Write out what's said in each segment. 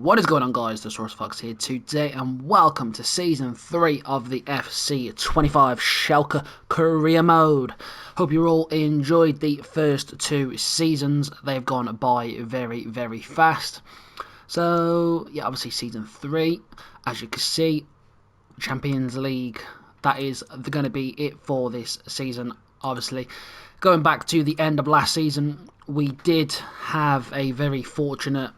What is going on, guys? The Source Fox here today, and welcome to Season 3 of the FC 25 Schalke Career Mode. Hope you all enjoyed the first two seasons. They've gone by very, very fast. So, yeah, obviously Season 3, as you can see, Champions League, that is going to be it for this season, obviously. Going back to the end of last season, we did have a very fortunate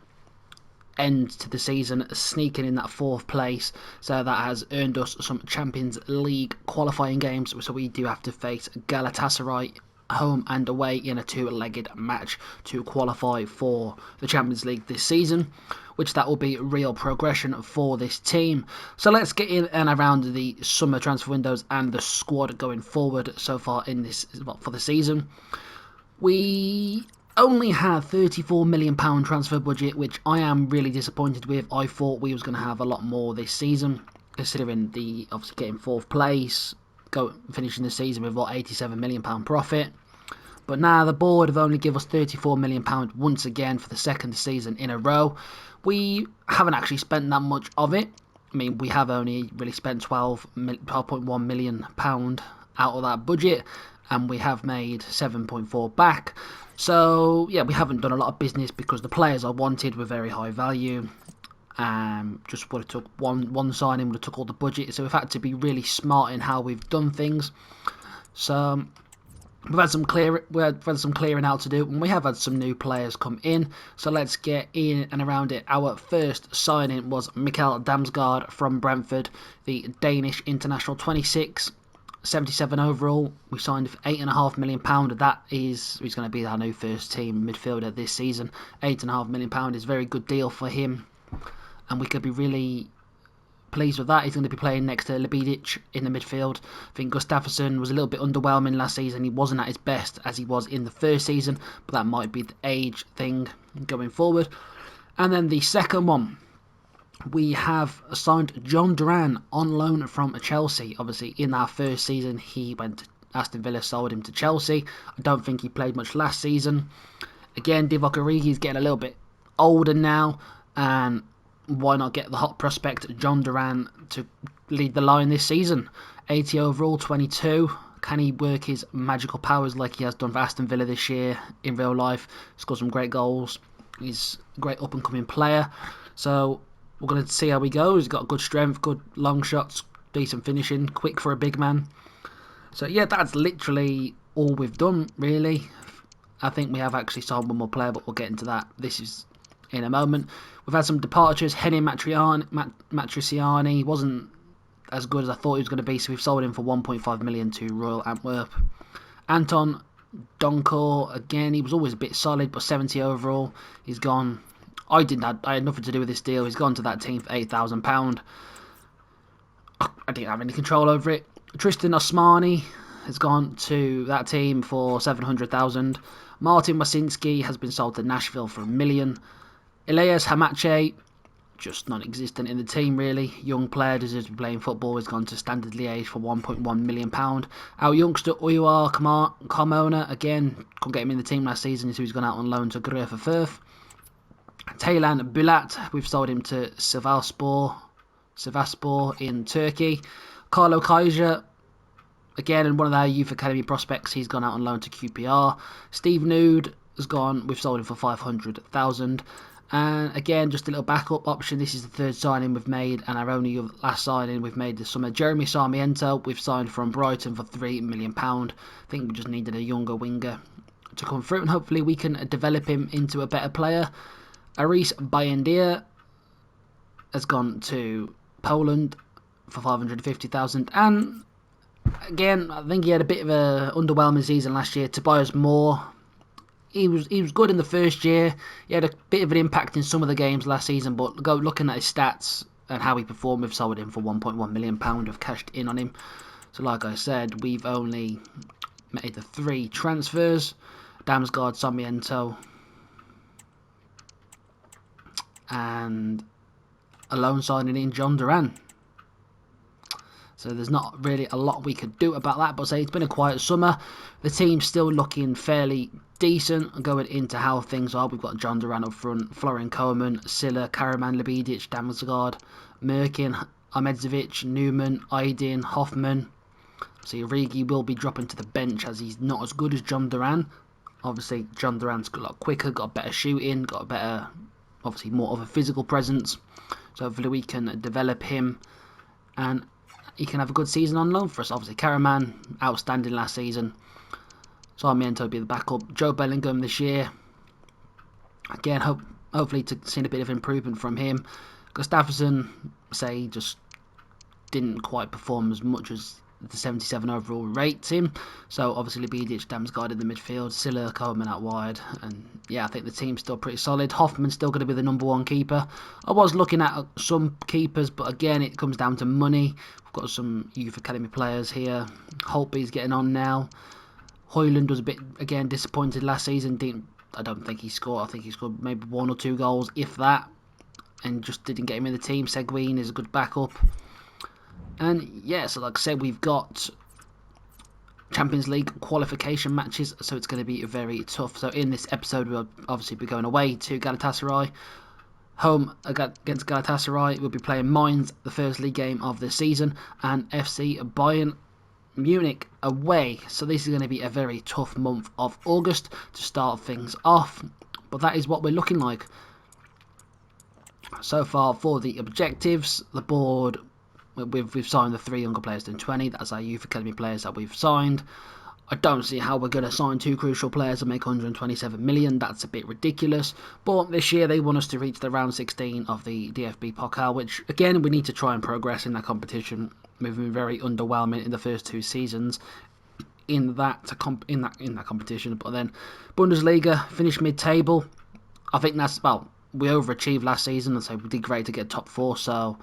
end to the season, sneaking in that 4th place, so that has earned us some Champions League qualifying games. So we do have to face Galatasaray home and away in a 2-legged match to qualify for the Champions League this season, which that will be real progression for this team. So let's get in and around the summer transfer windows and the squad going forward so far in this, well, for the season. We only had £34 million transfer budget, which I am really disappointed with. I thought we was going to have a lot more this season, considering the obviously getting 4th place, finishing the season with what, £87 million profit. But now the board have only given us £34 million once again for the 2nd season in a row. We haven't actually spent that much of it. I mean, we have only really spent £12.1 million out of that budget, and we have made 7.4 back. So yeah, we haven't done a lot of business because the players I wanted were very high value. Just would have took one signing, would have took all the budget. So we've had to be really smart in how we've done things. So we've had some clearing out to do, and we have had some new players come in. So let's get in and around it. Our first signing was Mikkel Damsgaard from Brentford, the Danish international, 26. 77 overall. We signed for £8.5 million. He's going to be our new first team midfielder this season. £8.5 million is a very good deal for him, and we could be really pleased with that. He's going to be playing next to Lebidic in the midfield. I think Gustafsson was a little bit underwhelming last season. He wasn't at his best as he was in the first season, but that might be the age thing going forward. And then the second one, we have signed John Duran on loan from Chelsea. Obviously, in our first season, he went to Aston Villa, sold him to Chelsea. I don't think he played much last season. Again, Divock Origi's getting a little bit older now, and why not get the hot prospect John Duran to lead the line this season? 80 overall, 22. Can he work his magical powers like he has done for Aston Villa this year in real life? Scored some great goals. He's a great up-and-coming player. So we're going to see how he goes. He's got good strength, good long shots, decent finishing, quick for a big man. So yeah, that's literally all we've done, really. I think we have actually signed one more player, but we'll get into that. This is in a moment. We've had some departures. Henny Matriciani wasn't as good as I thought he was going to be, so we've sold him for £1.5 million to Royal Antwerp. Anton Donkor, again, he was always a bit solid, but 70 overall. He's gone. I had nothing to do with this deal. He's gone to that team for £8,000. I didn't have any control over it. Tristan Osmani has gone to that team for £700,000. Martin Wasinski has been sold to Nashville for £1 million. Elias Hamache, just non-existent in the team really. Young player, deserves to be playing football, has gone to Standard Liège for £1.1 million. Our youngster Uyar Carmona, again, couldn't get him in the team last season, so he's gone out on loan to Gruyere Firth. Taylan Bulat, we've sold him to Sivasspor in Turkey. Carlo Kaiser, again, in one of our youth academy prospects, he's gone out on loan to QPR. Steve Nude has gone, we've sold him for £500,000. And again, just a little backup option. This is the 3rd signing we've made, and our only last signing we've made this summer. Jeremy Sarmiento, we've signed from Brighton for £3 million. I think we just needed a younger winger to come through, and hopefully we can develop him into a better player. Aris Bayendia has gone to Poland for £550,000, and again, I think he had a bit of an underwhelming season last year. Tobias Moore, he was good in the first year. He had a bit of an impact in some of the games last season, but looking at his stats and how he performed, we've sold him for £1.1 million. Have cashed in on him. So like I said, we've only made the 3 transfers: Damsgaard, Sarmiento, and a loan signing in John Duran. So there's not really a lot we could do about that, but say it's been a quiet summer. The team's still looking fairly decent going into how things are. We've got John Duran up front, Florian Koeman, Silla, Karaman, Lebidic, Damsgaard, Merkin, Ahmedzovic, Newman, Aydin, Hoffman. So Origi will be dropping to the bench as he's not as good as John Duran. Obviously, John Duran's got a lot quicker, got better shooting, got a better, obviously more of a physical presence. So hopefully we can develop him and he can have a good season on loan for us. Obviously, Karaman, outstanding last season. Sarmiento will be the backup. Joe Bellingham this year. Again, hopefully to see a bit of improvement from him. Gustafsson, say, just didn't quite perform as much as the 77 overall rates him. So obviously Lebidic, Damsgaard in the midfield, Silla, Coleman out wide, and yeah, I think the team's still pretty solid. Hoffman's still going to be the #1 keeper. I was looking at some keepers, but again it comes down to money. We've got some youth academy players here. Holtby's getting on now. Højlund was a bit again disappointed last season. I don't think he scored. I think he scored maybe 1 or 2 goals, if that, and just didn't get him in the team. Seguin is a good backup. And yeah, so like I said, we've got Champions League qualification matches, so it's going to be very tough. So in this episode, we'll obviously be going away to Galatasaray. Home against Galatasaray, we'll be playing Mainz, the first league game of the season, and FC Bayern Munich away. So this is going to be a very tough month of August to start things off. But that is what we're looking like. So far for the objectives, the board... We've signed the 3 younger players than 20. That's our youth academy players that we've signed. I don't see how we're going to sign 2 crucial players and make 127 million. That's a bit ridiculous. But this year they want us to reach the round 16 of the DFB Pokal, which again we need to try and progress in that competition. We've been very underwhelming in the first 2 seasons in that competition. But then Bundesliga finished mid-table. I think that's we overachieved last season, and so we did great to get top 4. So.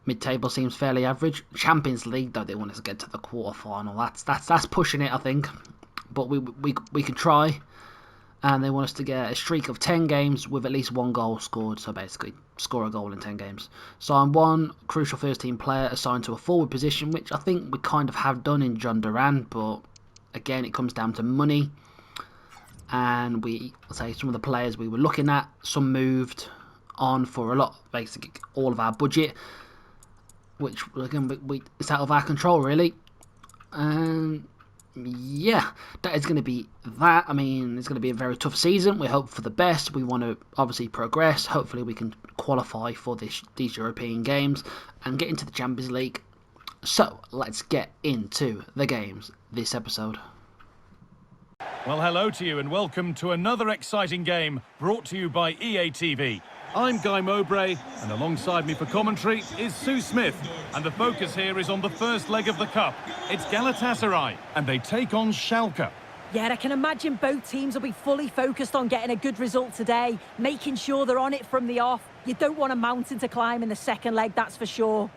Mid-table seems fairly average. Champions League, though, they want us to get to the quarter-final. That's pushing it, I think. But we can try. And they want us to get a streak of 10 games with at least 1 goal scored. So basically, score a goal in 10 games. Sign 1 crucial first-team player assigned to a forward position, which I think we kind of have done in John Duran. But again, it comes down to money. And say some of the players we were looking at, some moved on for a lot, basically all of our budget. Which, again, it's out of our control, really. And, yeah, that is going to be that. I mean, it's going to be a very tough season. We hope for the best. We want to, obviously, progress. Hopefully, we can qualify for these European games and get into the Champions League. So, let's get into the games this episode. Well, hello to you and welcome to another exciting game brought to you by EA TV. I'm Guy Mowbray, and alongside me for commentary is Sue Smith. And the focus here is on the first leg of the Cup. It's Galatasaray, and they take on Schalke. Yeah, I can imagine both teams will be fully focused on getting a good result today, making sure they're on it from the off. You don't want a mountain to climb in the second leg, that's for sure.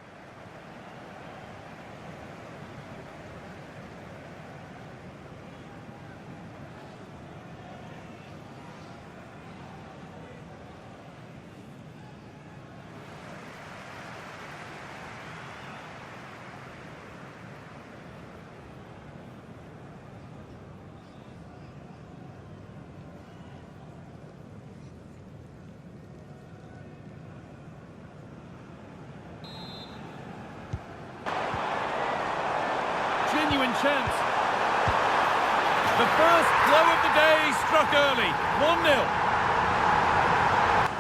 Genuine chance. The first blow of the day struck early. 1-0.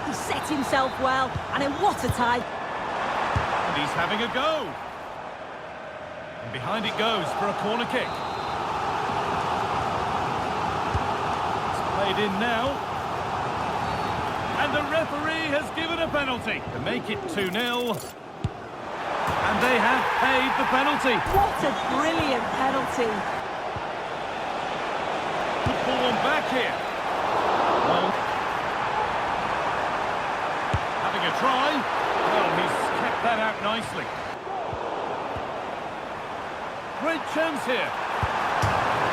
He set himself well, and in what a time. And he's having a go. And behind it goes for a corner kick. It's played in now. And the referee has given a penalty to make it 2-0. And they have paid the penalty. What a brilliant penalty. Could pull one back here. Well, having a try. Well, he's kept that out nicely. Great chance here.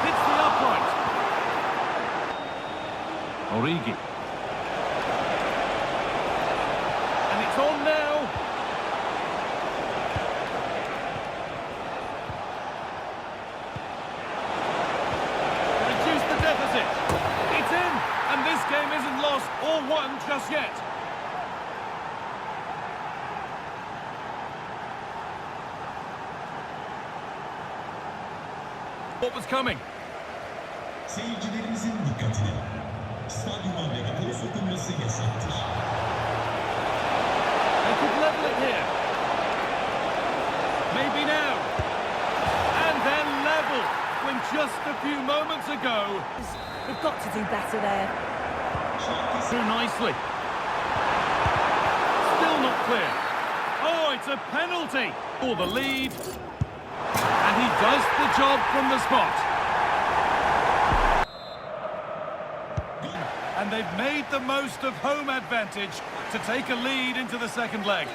Hits the upright. Origi. And it's on now. what was coming. Seyircilerimizin dikkatine. Stadyuma megafon sokulması yasaktır. They could level it here. Maybe now. And then level, when just a few moments ago. They've got to do better there. Through nicely. Still not clear. Oh, it's a penalty. For the lead. And he does the job from the spot. And they've made the most of home advantage to take a lead into the second leg.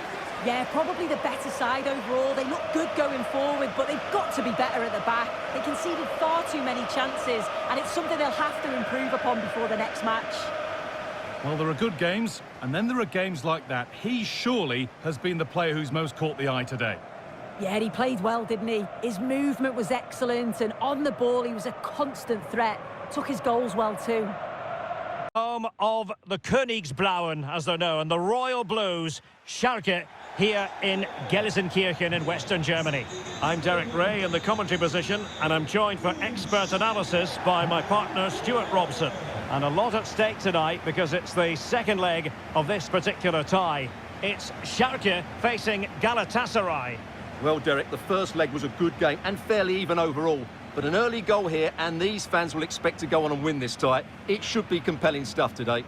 Yeah, probably the better side overall. They look good going forward, but they've got to be better at the back. They conceded far too many chances, and it's something they'll have to improve upon before the next match. Well, there are good games, and then there are games like that. He surely has been the player who's most caught the eye today. Yeah, he played well, didn't he? His movement was excellent, and on the ball, he was a constant threat. Took his goals well, too. Home of the Königsblauen, as they're known, the Royal Blues, Schalke, here in Gelsenkirchen in Western Germany. I'm Derek Ray in the commentary position, and I'm joined for expert analysis by my partner Stuart Robson. And a lot at stake tonight because it's the second leg of this particular tie. It's Schalke facing Galatasaray. Well, Derek, the first leg was a good game and fairly even overall. But an early goal here, and these fans will expect to go on and win this tie. It should be compelling stuff today.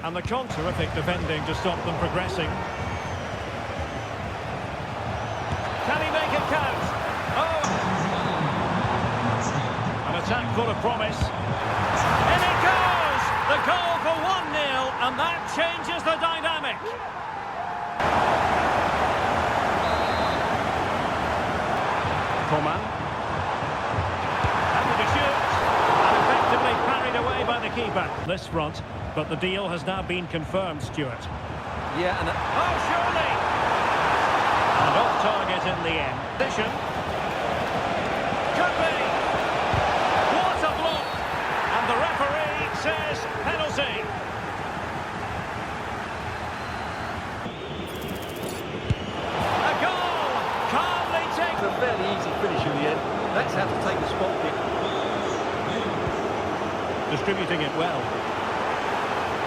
And the terrific defending to stop them progressing. Can he make it count? Oh! An attack full of promise. In it goes! The goal for 1-0, and that changes the dynamic. Coman. Happy to shoot. And effectively parried away by the keeper. This front, but the deal has now been confirmed, Stuart. Yeah, and... Oh, surely! And off target in the end. Position. Could be! What a block! And the referee says penalty. A goal! Calmly taken. a fairly easy finish in the end. Let's have to take a spot kick. Distributing it well.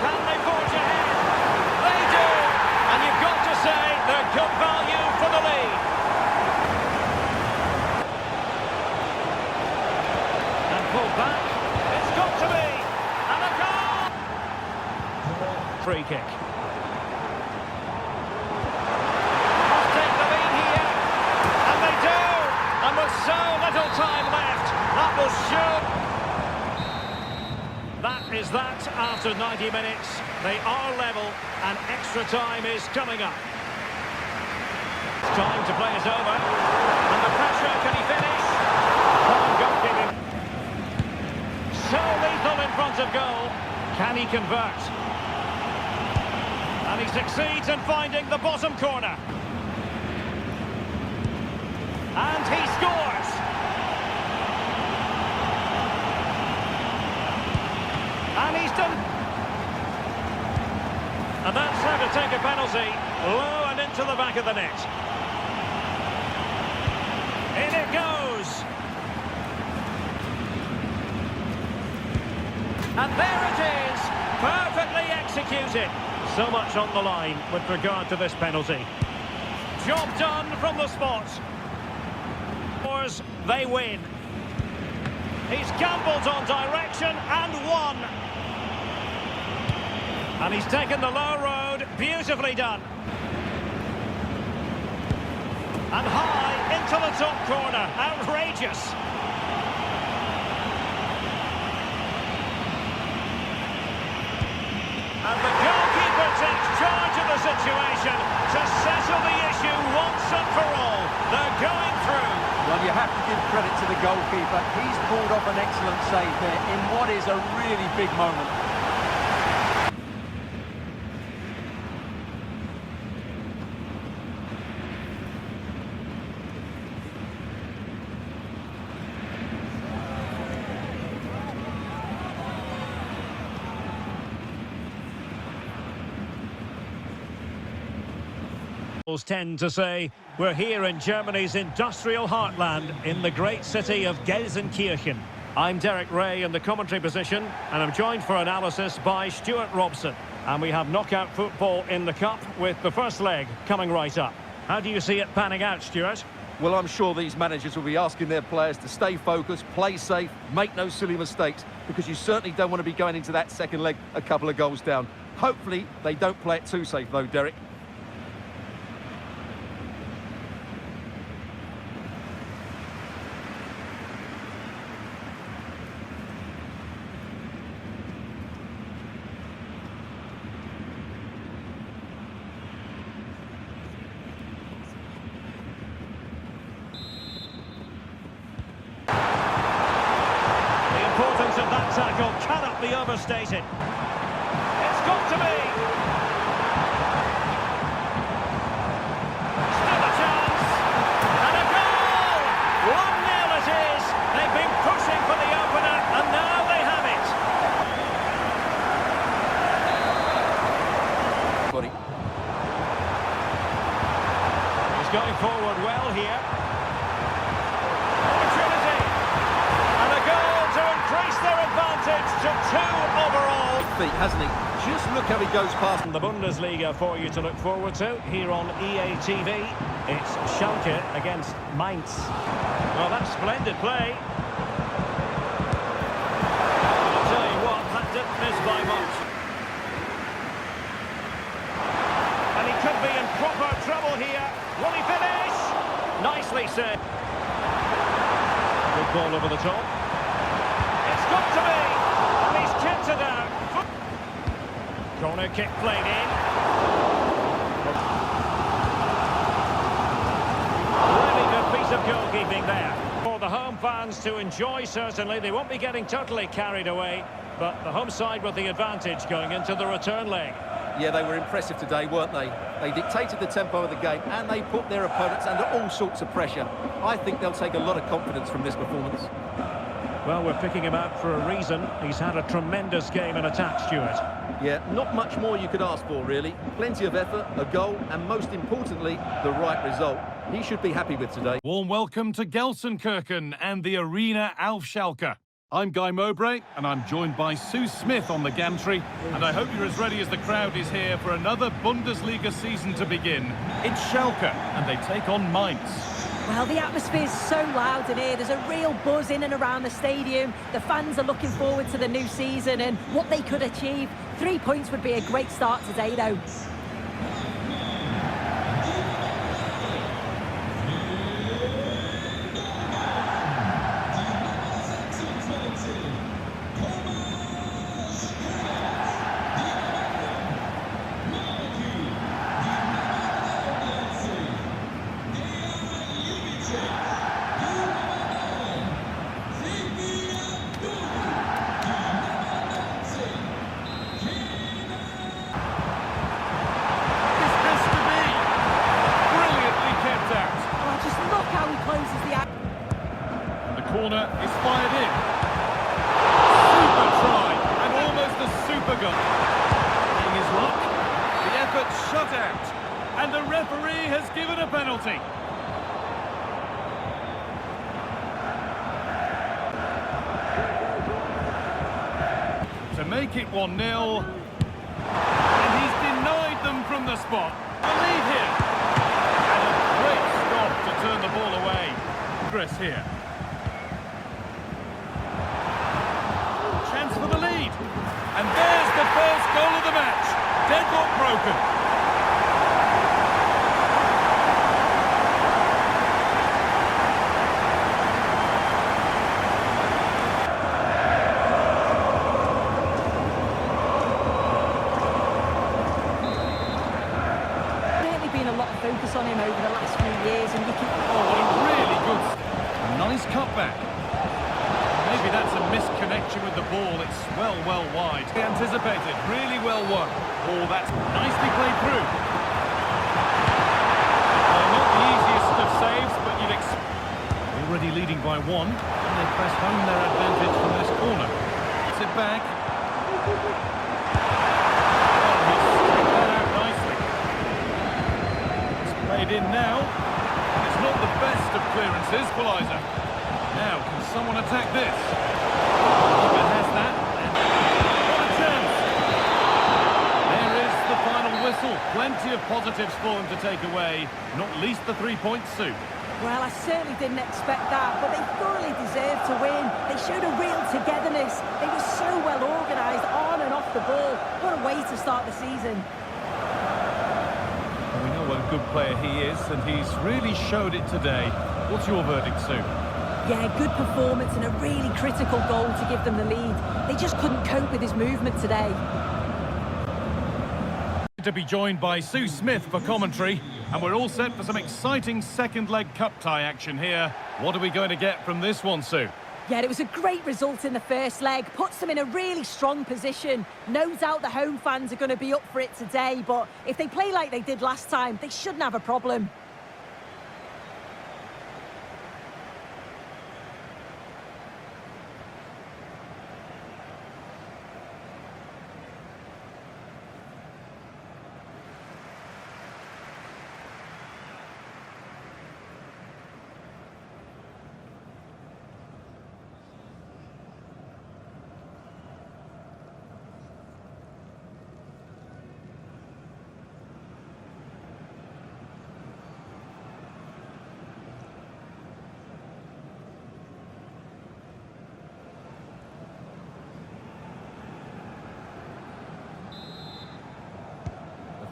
Can they forge ahead? They do! And you've got to say they're good value for the lead. And pulled back. It's got to be! And a goal! Free kick. Must take the lead here. And they do! And with so little time left, that will show... That is that after 90 minutes. They are level and extra time is coming up. It's time to play it over. And the pressure, can he finish? Fine goalkeeping. So lethal in front of goal. Can he convert? And he succeeds in finding the bottom corner. And he scores! And he's done. And that's how to take a penalty. Low and into the back of the net. In it goes. And there it is. Perfectly executed. So much on the line with regard to this penalty. Job done from the spot. They win. He's gambled on direction and won. And he's taken the low road, beautifully done. And high into the top corner, outrageous. And the goalkeeper takes charge of the situation to settle the issue once and for all. They're going through. Well, you have to give credit to the goalkeeper. He's pulled off an excellent save there in what is a really big moment. Tend to say we're here in Germany's industrial heartland in the great city of Gelsenkirchen. I'm Derek Ray in the commentary position, and I'm joined for analysis by Stuart Robson. And we have knockout football in the cup with the first leg coming right up. How do you see it panning out, Stuart? Well, I'm sure these managers will be asking their players to stay focused, play safe, make no silly mistakes, because you certainly don't want to be going into that second leg a couple of goals down. Hopefully they don't play it too safe though, Derek. Of that tackle cannot be overstated. It's got to be. Still a chance. And a goal! 1-0 it is. They've been pushing for the opener, and now they have it. Buddy. He's going forward well here. Increase their advantage to 2 overall. Feet, hasn't he? Just look how he goes past. The Bundesliga for you to look forward to here on EA TV. It's Schalke against Mainz. Well, that's splendid play. I'll tell you what, that didn't miss by much. And he could be in proper trouble here. Will he finish? Nicely said. Good ball over the top. Got to be, and he's kicked it out. Corner kick played in. Really good piece of goalkeeping there. For the home fans to enjoy, certainly. They won't be getting totally carried away, but the home side with the advantage going into the return leg. Yeah, they were impressive today, weren't they? They dictated the tempo of the game, and they put their opponents under all sorts of pressure. I think they'll take a lot of confidence from this performance. Well, we're picking him out for a reason. He's had a tremendous game in attack, Stuart. Yeah, not much more you could ask for, really. Plenty of effort, a goal, and most importantly, the right result. He should be happy with today. Warm welcome to Gelsenkirchen and the Arena auf Schalke. I'm Guy Mowbray, and I'm joined by Sue Smith on the gantry, and I hope you're as ready as the crowd is here for another Bundesliga season to begin. It's Schalke, and they take on Mainz. Well, the atmosphere is so loud in here. There's a real buzz in and around the stadium. The fans are looking forward to the new season and what they could achieve. 3 points would be a great start today, though. Corner is fired in. Super try, and almost a super goal. Playing his luck, the effort shut out, and the referee has given a penalty. To make it 1-0, and he's denied them from the spot. A lead here, and a great stop to turn the ball away. Chris here. For the lead, and there's the first goal of the match. Deadlock broken. Certainly been a lot of focus on him over the last few years, and you can... Oh, a really good, nice cutback. Maybe that's a misconnection with the ball. It's well wide. He anticipated, really well won. Oh, that's nicely played through. Well, not the easiest of saves, but you'd expect. Already leading by 1, and they press home their advantage from this corner. Gets it back. Well, he's stripped that out nicely. It's it in now. It's not the best of clearances, Qualizer. Now, can someone attack this? Keeper has that. And what a chance! There is the final whistle. Plenty of positives for them to take away, not least the 3 points, Sue. Well, I certainly didn't expect that, but they thoroughly deserved to win. They showed a real togetherness. They were so well organised on and off the ball. What a way to start the season. We know what a good player he is, and he's really showed it today. What's your verdict, Sue? Yeah, good performance and a really critical goal to give them the lead. They just couldn't cope with his movement today. To be joined by Sue Smith for commentary, and we're all set for some exciting second leg cup tie action here. What are we going to get from this one, Sue? Yeah, it was a great result in the first leg, puts them in a really strong position. No doubt the home fans are going to be up for it today, but if they play like they did last time, they shouldn't have a problem.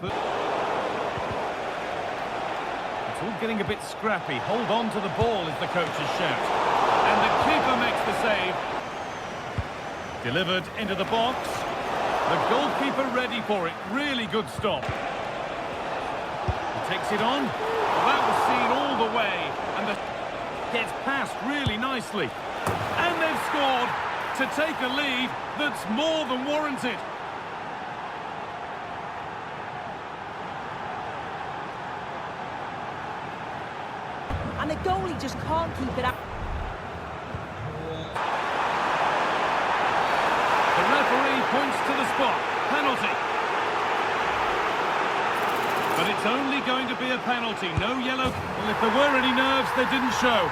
It's all getting a bit scrappy. Hold on to the ball is the coach's shout. And the keeper makes the save. Delivered into the box. The goalkeeper ready for it. Really good stop. He takes it on. Well, that was seen all the way. And gets past really nicely. And they've scored to take a lead that's more than warranted. And the goalie just can't keep it up. The referee points to the spot. Penalty. But it's only going to be a penalty. No yellow. Well, if there were any nerves, they didn't show.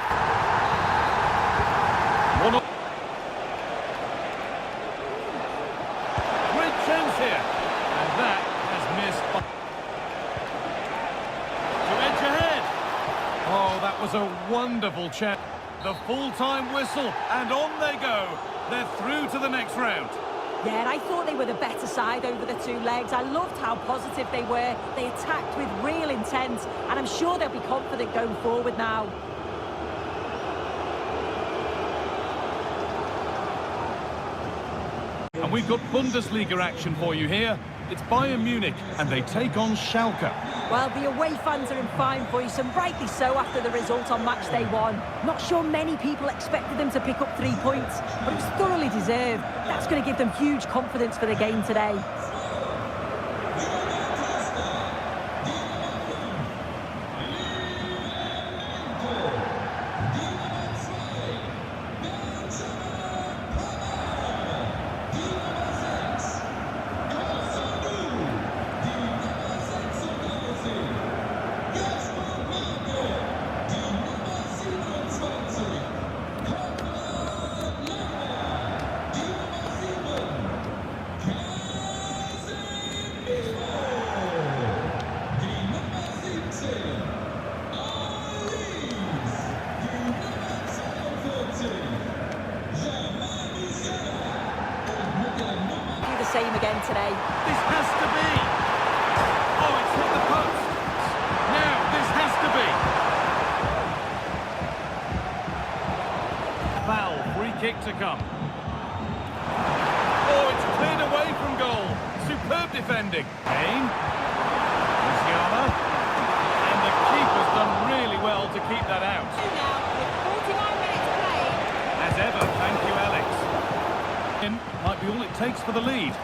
Great chance here. And that has missed. To edge ahead. Oh, that was a wonderful chance. The full-time whistle, and on they go. They're through to the next round. Yeah, and I thought they were the better side over the two legs. I loved how positive they were. They attacked with real intent, and I'm sure they'll be confident going forward now. And we've got Bundesliga action for you here. It's Bayern Munich, and they take on Schalke. Well, the away fans are in fine voice, and rightly so after the result on match day one. Not sure many people expected them to pick up 3 points, but it was thoroughly deserved. That's going to give them huge confidence for the game today. Same again today. This has to be. Oh, it's hit the post. Now, this has to be. Foul, free kick to come. Oh, it's cleared away from goal. Superb defending. Kane. Musiala. And the keeper's done really well to keep that out. Now, with 49 minutes played. As ever, thank you, Alex. Might be all it takes for the lead.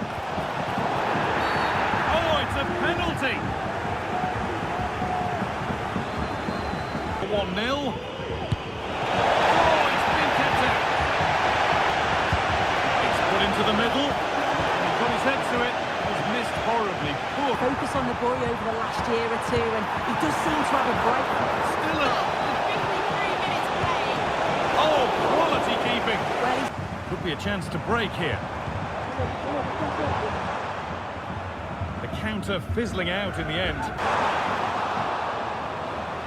Oh, it's a penalty! 1-0. Oh, it's been kept out. It's put into the middle. He got his head to it. It was missed horribly. defensively poor. Focus on the boy over the last year or two, and he does seem to have a break. Still a... Oh, quality keeping. Well, he's Could be a chance to break here. The counter fizzling out in the end.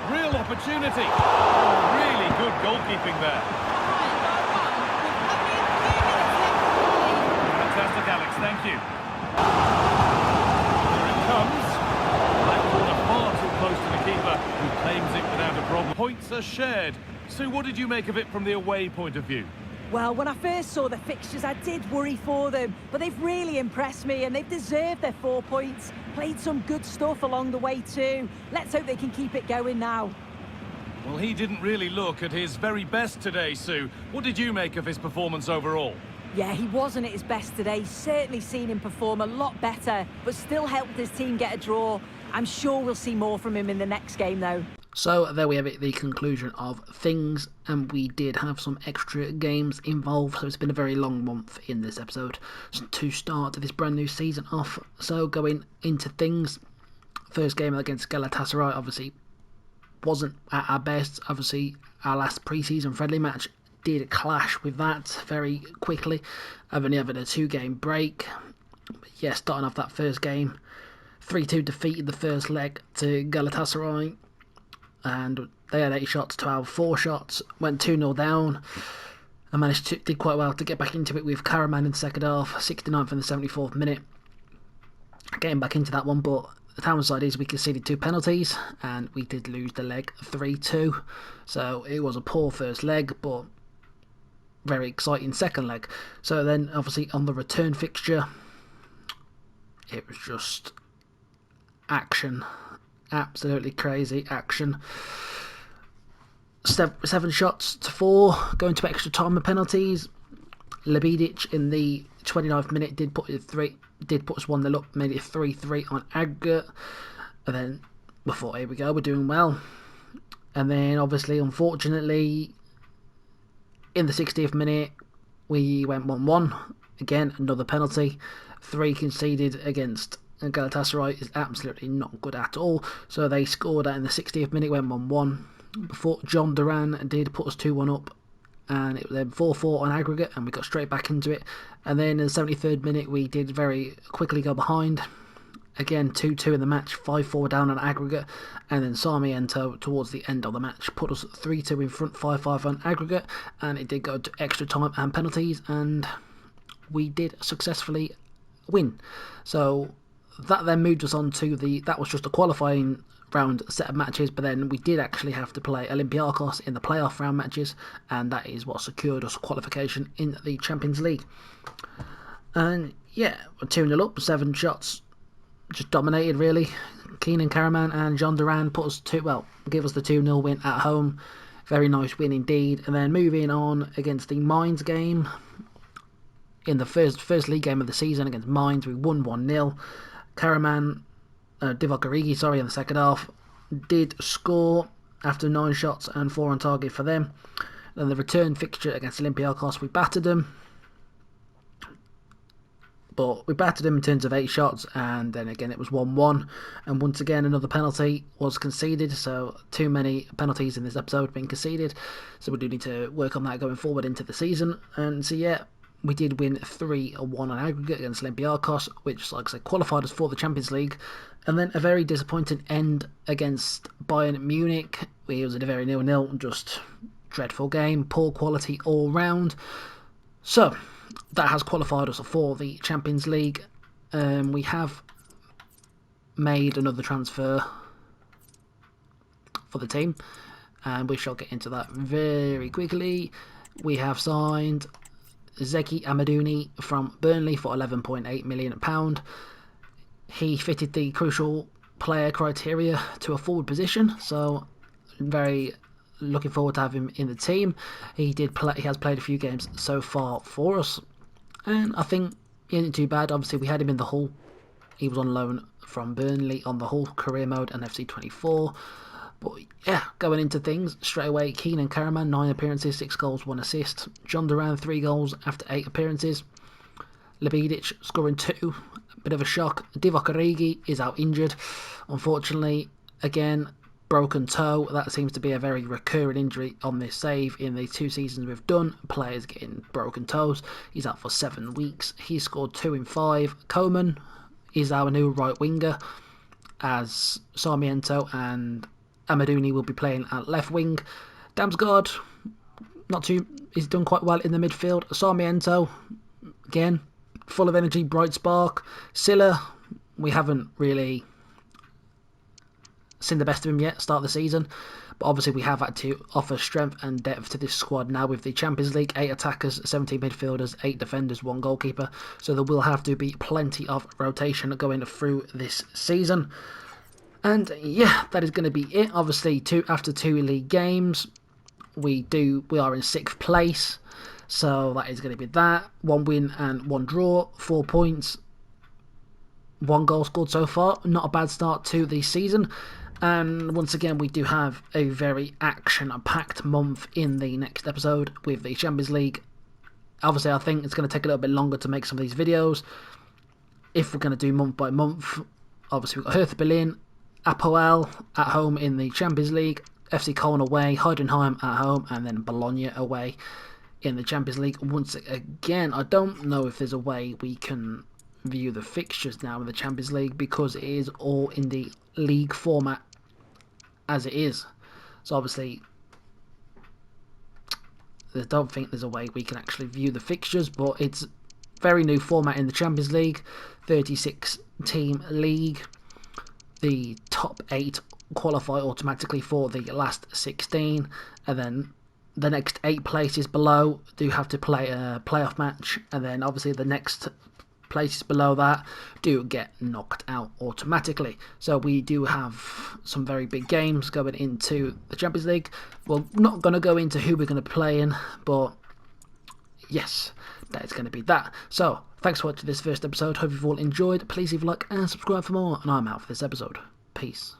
Real opportunity. Really good goalkeeping there. Fantastic, Alex, thank you. Here it comes. That corner far too close to the keeper, who claims it without a problem. Points are shared. So what did you make of it from the away point of view? Well, when I first saw the fixtures, I did worry for them, but they've really impressed me and they've deserved their 4 points. Played some good stuff along the way too. Let's hope they can keep it going now. Well, he didn't really look at his very best today, Sue. What did you make of his performance overall? Yeah, he wasn't at his best today. Certainly seen him perform a lot better, but still helped his team get a draw. I'm sure we'll see more from him in the next game though. So there we have it, the conclusion of things, and we did have some extra games involved, so it's been a very long month in this episode to start this brand new season off. So going into things, first game against Galatasaray obviously wasn't at our best. Obviously our last pre-season friendly match did clash with that very quickly. I've only having a 2-game break. But yeah, starting off that first game, 3-2 defeat in the first leg to Galatasaray. And they had 8 shots to our 4 shots, went 2-0 down. I did quite well to get back into it with Karaman in the second half, 69th and the 74th minute. Getting back into that one, but the downside is we conceded 2 penalties and we did lose the leg 3-2. So it was a poor first leg, but very exciting second leg. So then obviously on the return fixture, it was just action. Absolutely crazy action. 7 shots to 4, going to extra time and penalties. Lebidic in the 29th minute did put us 1-0 up, made it 3-3 on aggregate. And then we thought, here we go, we're doing well. And then obviously, unfortunately, in the 60th minute, we went 1-1. Again, another penalty. 3 conceded against Galatasaray is absolutely not good at all. So they scored that in the 60th minute, went 1-1. Before John Duran did put us 2-1 up, and it was then 4-4 on aggregate, and we got straight back into it. And then in the 73rd minute, we did very quickly go behind. Again, 2-2 in the match, 5-4 down on aggregate, and then Sarmiento towards the end of the match put us 3-2 in front, 5-5 on aggregate, and it did go to extra time and penalties, and we did successfully win. So that then moved us on to that was just a qualifying round set of matches, but then we did actually have to play Olympiacos in the playoff round matches, and that is what secured us qualification in the Champions League. And yeah, we're 2-0 up, 7 shots, just dominated really. Keenan Karaman and John Duran give us the 2-0 win at home. Very nice win indeed. And then moving on against the Mainz game, in the first league game of the season against Mainz, we won 1-0. Karaman, Divock Origi, in the second half, did score after 9 shots and 4 on target for them. Then the return fixture against Olympiacos, we battered them. But we battered them in terms of 8 shots, and then again it was 1-1. And once again another penalty was conceded, so too many penalties in this episode being conceded. So we do need to work on that going forward into the season. And so yeah, we did win 3-1 on aggregate against Olympiacos, which, like I said, qualified us for the Champions League. And then a very disappointing end against Bayern Munich. It was a very 0-0, just dreadful game, poor quality all round. So that has qualified us for the Champions League. We have made another transfer for the team, and we shall get into that very quickly. We have signed Zeki Amadouni from Burnley for £11.8 million. He fitted the crucial player criteria to a forward position, so very looking forward to having him in the team. He has played a few games so far for us, and I think he isn't too bad. Obviously, we had him in the Hull. He was on loan from Burnley on the Hull career mode and FC24. But yeah, going into things straight away, Keenan Karaman, 9 appearances, 6 goals, 1 assist. John Duran, 3 goals after 8 appearances. Lebidic scoring 2. A bit of a shock. Divock Origi is out injured, unfortunately. Again, broken toe. That seems to be a very recurring injury on this save in the 2 seasons we've done. Players getting broken toes. He's out for 7 weeks. He scored 2 in 5. Coman is our new right winger, as Sarmiento and Amadouni will be playing at left wing. Damsgaard, he's done quite well in the midfield. Sarmiento, again, full of energy, bright spark. Silla, we haven't really seen the best of him yet, start of the season. But obviously we have had to offer strength and depth to this squad now with the Champions League. 8 attackers, 17 midfielders, 8 defenders, 1 goalkeeper. So there will have to be plenty of rotation going through this season. And yeah, that is going to be it. Obviously, after 2 league games, we are in 6th place. So that is going to be that. 1 win and 1 draw, 4 points. 1 goal scored so far. Not a bad start to the season. And once again, we do have a very action-packed month in the next episode with the Champions League. Obviously, I think it's going to take a little bit longer to make some of these videos. If we're going to do month by month, obviously we've got Hertha Berlin, Apoel at home in the Champions League, FC Köln away, Heidenheim at home, and then Bologna away in the Champions League. Once again, I don't know if there's a way we can view the fixtures now in the Champions League because it is all in the league format as it is. So obviously, I don't think there's a way we can actually view the fixtures, but it's very new format in the Champions League, 36 team league. The top 8 qualify automatically for the last 16, and then the next 8 places below do have to play a playoff match, and then obviously the next places below that do get knocked out automatically. So we do have some very big games going into the Champions League. We're not going to go into who we're going to play in, but yes, that is going to be that. So thanks for watching this first episode. Hope you've all enjoyed. Please leave a like and subscribe for more, and I'm out for this episode. Peace.